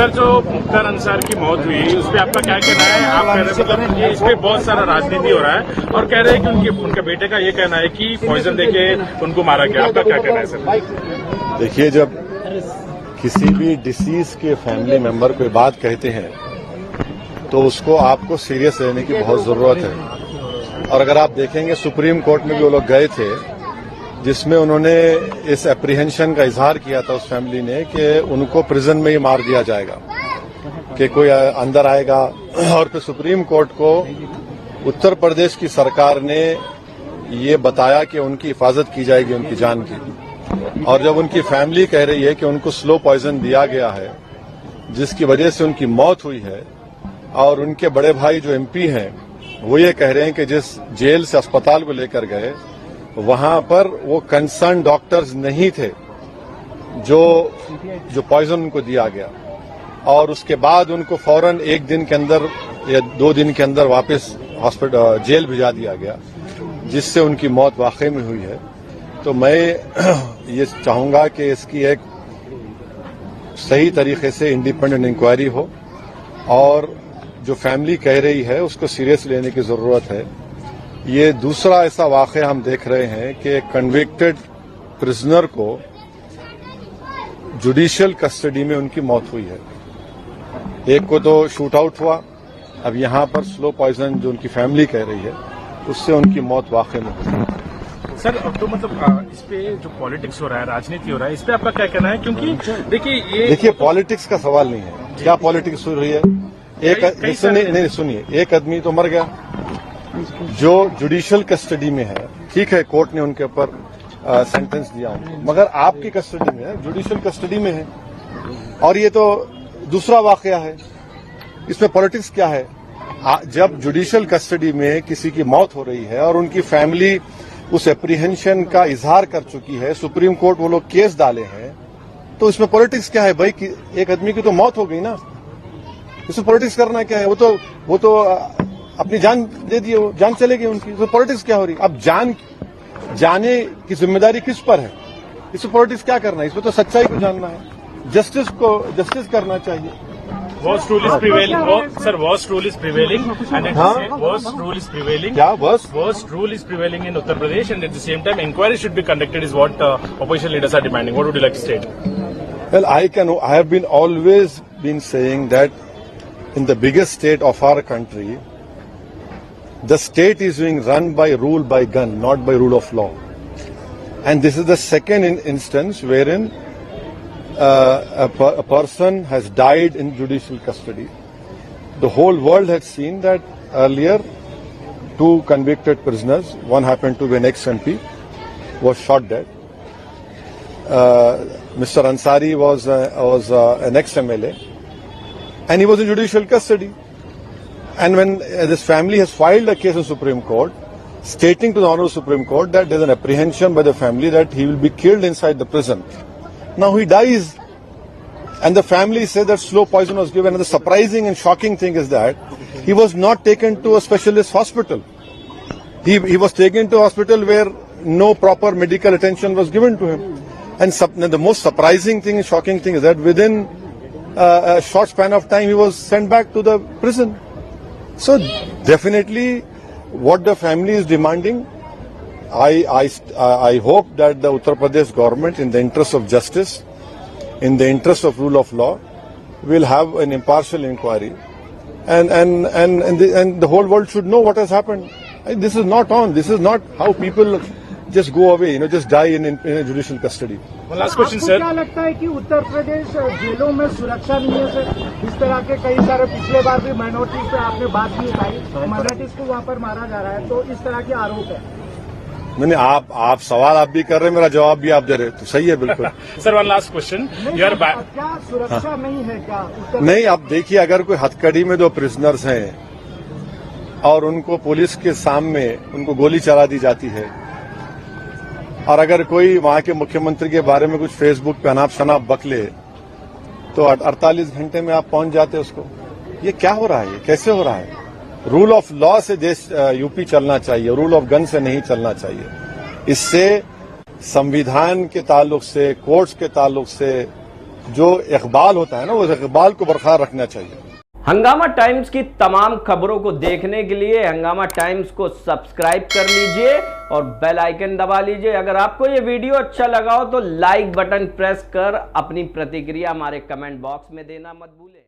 Sir, जो मुख्तार अंसार की मौत हुई उस पर आपका क्या कहना है? आप कह रहे हैं मतलब इस पे बहुत सारा राजनीति हो रहा है और कह रहे हैं कि उनके बेटे का ये कहना है कि पॉइजन देके उनको मारा गया। आपका क्या कहना है सर? देखिए, जब किसी भी डिसीज के फैमिली मेंबर कोई बात कहते हैं तो उसको आपको सीरियस लेने की बहुत जरूरत है। और अगर आप देखेंगे सुप्रीम कोर्ट में भी वो लोग गए थे जिसमें उन्होंने इस एप्रीहेंशन का इजहार किया था उस फैमिली ने कि उनको प्रिजन में ही मार दिया जाएगा, कि कोई अंदर आएगा। और फिर सुप्रीम कोर्ट को उत्तर प्रदेश की सरकार ने ये बताया कि उनकी हिफाजत की जाएगी, उनकी जान की। और जब उनकी फैमिली कह रही है कि उनको स्लो पॉइजन दिया गया है जिसकी वजह से उनकी मौत हुई है, और उनके बड़े भाई जो एमपी हैं वो ये कह रहे हैं कि जिस जेल से अस्पताल को लेकर गए वहां पर वो कंसर्न डॉक्टर्स नहीं थे जो पॉइजन उनको दिया गया, और उसके बाद उनको फौरन एक दिन के अंदर या 2 दिन के अंदर वापस हॉस्पिटल जेल भिजा दिया गया, जिससे उनकी मौत वाकई में हुई है। तो मैं ये चाहूंगा कि इसकी एक सही तरीके से इंडिपेंडेंट इंक्वायरी हो और जो फैमिली कह रही है उसको सीरियस लेने की जरूरत है। ये दूसरा ऐसा वाकया हम देख रहे हैं कि एक कन्विक्टेड प्रिजनर को जुडिशियल कस्टडी में उनकी मौत हुई है। एक को तो शूट आउट हुआ, अब यहां पर स्लो पॉइजन जो उनकी फैमिली कह रही है उससे उनकी मौत वाकई में हुई है। सर, अब तो मतलब इस पे जो पॉलिटिक्स हो रहा है, राजनीति हो रहा है, इस पे आपका क्या कहना है? क्योंकि देखिए पॉलिटिक्स का सवाल नहीं है। क्या पॉलिटिक्स हो रही है? सुनिए, एक आदमी तो मर गया जो जुडिशियल कस्टडी में है, ठीक है, कोर्ट ने उनके ऊपर सेंटेंस दिया, मगर आपकी कस्टडी में है, जुडिशियल कस्टडी में है, और ये तो दूसरा वाकया है। इसमें पॉलिटिक्स क्या है? जब जुडिशियल कस्टडी में किसी की मौत हो रही है और उनकी फैमिली उस एप्रीहेंशन का इजहार कर चुकी है, सुप्रीम कोर्ट वो लोग केस डाले हैं, तो इसमें पॉलिटिक्स क्या है भाई? एक आदमी की तो मौत हो गई ना, इसमें पॉलिटिक्स करना क्या है? वो तो अपनी जान दे दिए, वो जान चले गई उनकी, तो पॉलिटिक्स क्या हो रही? अब जाने की जिम्मेदारी किस पर है? इसमें पॉलिटिक्स क्या करना है? इसमें तो सच्चाई को जानना है, जस्टिस करना चाहिए। Worst rule is prevailing. Sir, worst rule is prevailing, and at the same, worst rule is prevailing. क्या worst rule is prevailing in Uttar Pradesh, and at the same time, inquiry should be conducted. Is what opposition leaders are demanding. What would you like to state? Well, I have been always been saying that in the biggest state of our country, the state is being run by rule by gun, not by rule of law. And this is the second instance wherein a person has died in judicial custody. The whole world had seen that earlier 2 convicted prisoners, one happened to be an ex-MP, was shot dead. Mr. Ansari was an ex-MLA, and he was in judicial custody. And when this family has filed a case in Supreme Court, stating to the Honorable Supreme Court that there is an apprehension by the family that he will be killed inside the prison. Now he dies, and the family said that slow poison was given. And the surprising and shocking thing is that he was not taken to a specialist hospital. He was taken to a hospital where no proper medical attention was given to him. And the most surprising thing and shocking thing is that within a short span of time he was sent back to the prison. So definitely what the family is demanding, I hope that the Uttar Pradesh government, in the interest of justice, in the interest of rule of law, will have an impartial inquiry, and the whole world should know what has happened. This is not on. This is not how people just go away, just die in a judicial custody. One last question, sir. क्या लगता है कि उत्तर प्रदेश जेलों में सुरक्षा नहीं है? इस तरह के कई सारे पिछले बार भी माइनॉरिटीज पे आपने बात भी उठाई, माइनॉरिटीज को वहाँ पर मारा जा रहा है, तो इस तरह के आरोप है। मैंने आप सवाल आप भी कर रहे हैं, मेरा जवाब भी आप दे रहे, तो सही है बिल्कुल। सर, वन लास्ट क्वेश्चन, क्या सुरक्षा नहीं है क्या? नहीं, अब देखिए, अगर कोई हथकड़ी में 2 प्रिजनर्स हैं और उनको पुलिस के सामने उनको गोली चला दी जाती है, और अगर कोई वहां के मुख्यमंत्री के बारे में कुछ फेसबुक पे अनाप शनाप बकले तो 48 घंटे में आप पहुंच जाते उसको। ये क्या हो रहा है? ये कैसे हो रहा है? रूल ऑफ लॉ से देश यूपी चलना चाहिए, रूल ऑफ गन से नहीं चलना चाहिए। इससे संविधान के ताल्लुक से, कोर्ट्स के ताल्लुक से जो इकबाल होता है ना, उस इकबाल को बरकरार रखना चाहिए। हंगामा टाइम्स की तमाम खबरों को देखने के लिए हंगामा टाइम्स को सब्सक्राइब कर लीजिए और बेल आइकन दबा लीजिए। अगर आपको ये वीडियो अच्छा लगा हो तो लाइक बटन प्रेस कर अपनी प्रतिक्रिया हमारे कमेंट बॉक्स में देना मत भूलें।